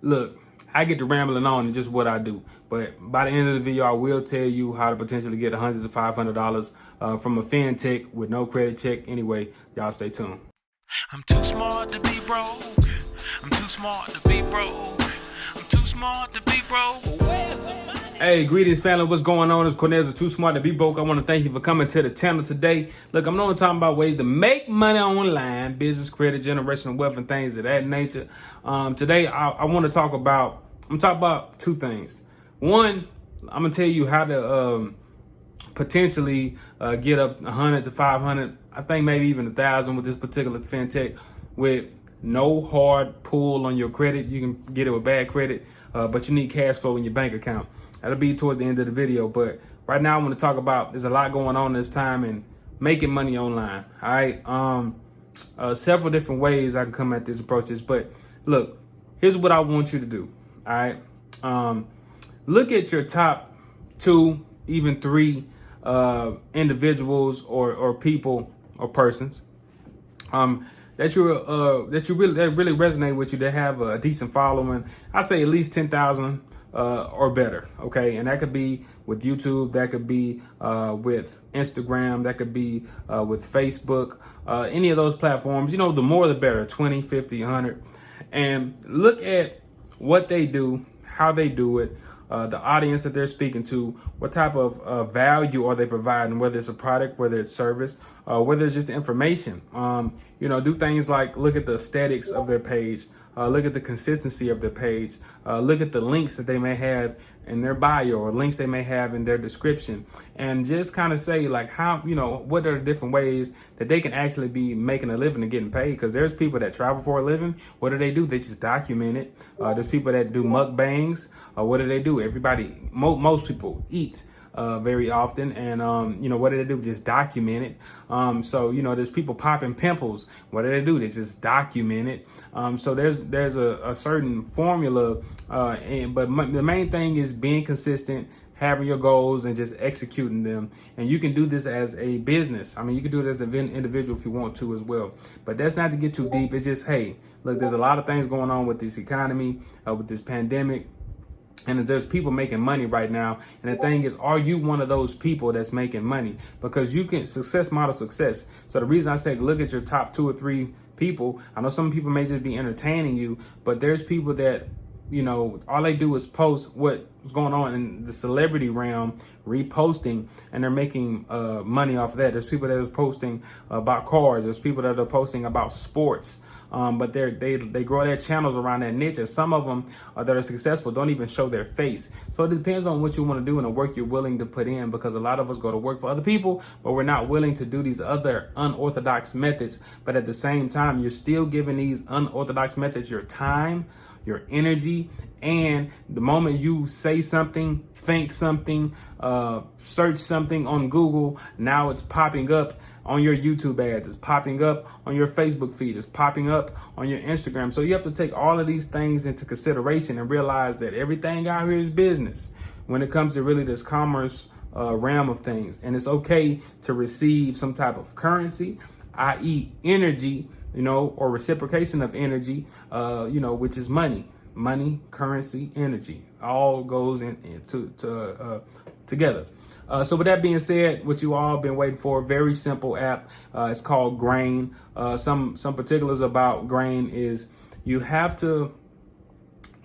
look, I get to rambling on and just what I do. But by the end of the video, I will tell you how to potentially get $100 to $500 from a Fintech with no credit check. Anyway, y'all stay tuned. I'm too smart to be broke. I'm too smart to be broke. I'm too smart to be broke. Where's the money? Hey, greetings, family. What's going on? It's Cornez, Too Smart to Be Broke. I want to thank you for coming to the channel today. Look, I'm only talking about ways to make money online, business, credit, generational wealth, and things of that nature. Today, I want to talk about. I'm talking about two things. One, I'm gonna tell you how to potentially get up 100 to 500. I think maybe even 1,000 with this particular Fintech with no hard pull on your credit. You can get it with bad credit, but you need cash flow in your bank account. That'll be towards the end of the video. But right now I want to talk about, there's a lot going on this time and making money online. All right. Several different ways I can come at this approaches. But look, here's what I want you to do. All right. Look at your top 2, even 3 individuals or people or persons that really resonate with you, that have a decent following. I say at least 10,000 or better. Okay, and that could be with YouTube, that could be with Instagram, that could be with Facebook, any of those platforms. You know, the more the better. 20, 50, 100, and look at what they do, how they do it, the audience that they're speaking to, what type of value are they providing, whether it's a product, whether it's service, whether it's just information. Do things like look at the aesthetics of their page, look at the consistency of their page, look at the links that they may have in their bio or links they may have in their description, and just kind of say like how, what are the different ways that they can actually be making a living and getting paid. Because there's people that travel for a living. What do? They just document it. There's people that do mukbangs. What do? Most people eat very often, and what do? Just document it. So there's people popping pimples. What do? They just document it. So there's a certain formula, but the main thing is being consistent, having your goals, and just executing them. And you can do this as a business. I mean, you can do it as an individual if you want to as well. But that's not to get too deep. It's just, hey, look, there's a lot of things going on with this economy, with this pandemic. And there's people making money right now. And the thing is, are you one of those people that's making money? Because you can model success. So the reason I say look at your top 2 or 3 people, I know some people may just be entertaining you, but there's people that, all they do is post what's going on in the celebrity realm, reposting, and they're making money off of that. There's people that are posting about cars. There's people that are posting about sports. But they grow their channels around that niche, and some of them that are successful don't even show their face. So it depends on what you want to do and the work you're willing to put in, because a lot of us go to work for other people, but we're not willing to do these other unorthodox methods. But at the same time, you're still giving these unorthodox methods your time, your energy, and the moment you say something, think something, search something on Google, now it's popping up on your YouTube ads, it's popping up on your Facebook feed, it's popping up on your Instagram. So you have to take all of these things into consideration and realize that everything out here is business when it comes to really this commerce realm of things. And it's okay to receive some type of currency, i.e. energy, or reciprocation of energy, which is money. Money, currency, energy, all goes together. So with that being said, what you all been waiting for, very simple app. It's called Grain. Some particulars about Grain is you have to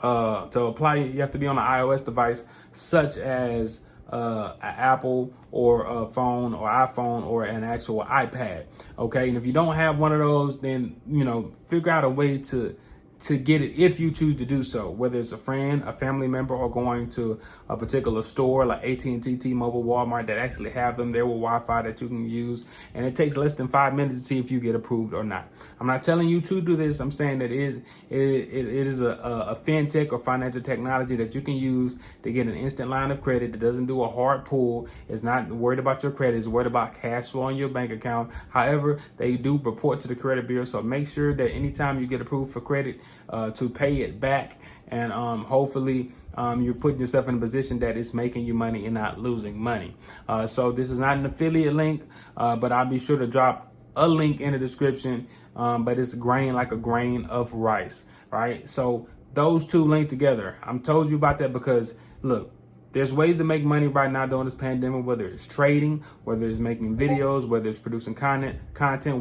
apply. You have to be on an iOS device, such as an Apple or a phone or iPhone or an actual iPad. Okay, and if you don't have one of those, then figure out a way to get it if you choose to do so, whether it's a friend, a family member, or going to a particular store like AT&T, T-Mobile, Walmart that actually have them there with Wi-Fi that you can use. And it takes less than 5 minutes to see if you get approved or not. I'm not telling you to do this. I'm saying that it is a fintech or financial technology that you can use to get an instant line of credit that doesn't do a hard pull. It's not worried about your credit. It's worried about cash flow in your bank account. However, they do report to the credit bureau. So make sure that anytime you get approved for credit, to pay it back, and hopefully you're putting yourself in a position that it's making you money and not losing money. So this is not an affiliate link, but I'll be sure to drop a link in the description. But it's grain, like a grain of rice, right? So those two link together. I'm told you about that because look, there's ways to make money right now during this pandemic, whether it's trading, whether it's making videos, whether it's producing content,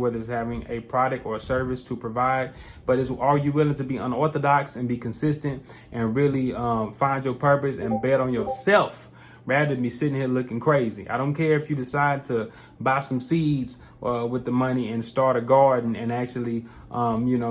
whether it's having a product or a service to provide. But are you willing to be unorthodox and be consistent and really find your purpose and bet on yourself rather than be sitting here looking crazy? I don't care if you decide to buy some seeds with the money and start a garden and actually,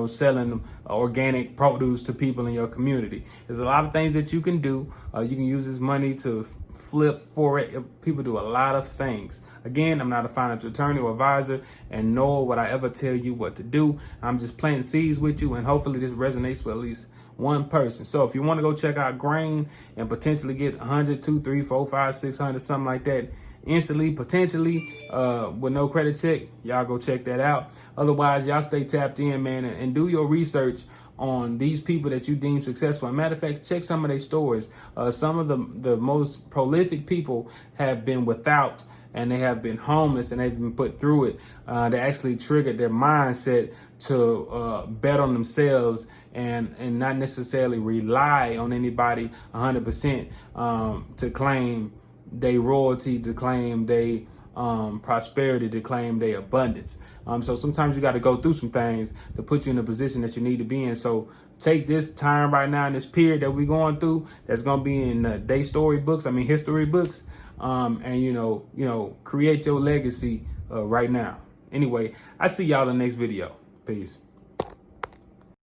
selling organic produce to people in your community. There's a lot of things that you can do. You can use this money to flip for it. People do a lot of things. Again, I'm not a financial attorney or advisor, and nor would I ever tell you what to do. I'm just planting seeds with you, and hopefully this resonates with at least one person. So if you want to go check out Grain and potentially get 100, 2, 3, 4, 5, 600, something like that instantly, potentially, with no credit check, y'all go check that out. Otherwise, y'all stay tapped in, man, and do your research on these people that you deem successful. As a matter of fact, check some of their stories. Some of the most prolific people have been without, and they have been homeless, and they've been put through it. They actually triggered their mindset to bet on themselves and not necessarily rely on anybody 100% to claim they royalty, to claim they prosperity, to claim their abundance. So sometimes you got to go through some things to put you in the position that you need to be in. So take this time right now in this period that we're going through, that's going to be in history books, and create your legacy right now. Anyway, I see y'all in the next video. Peace.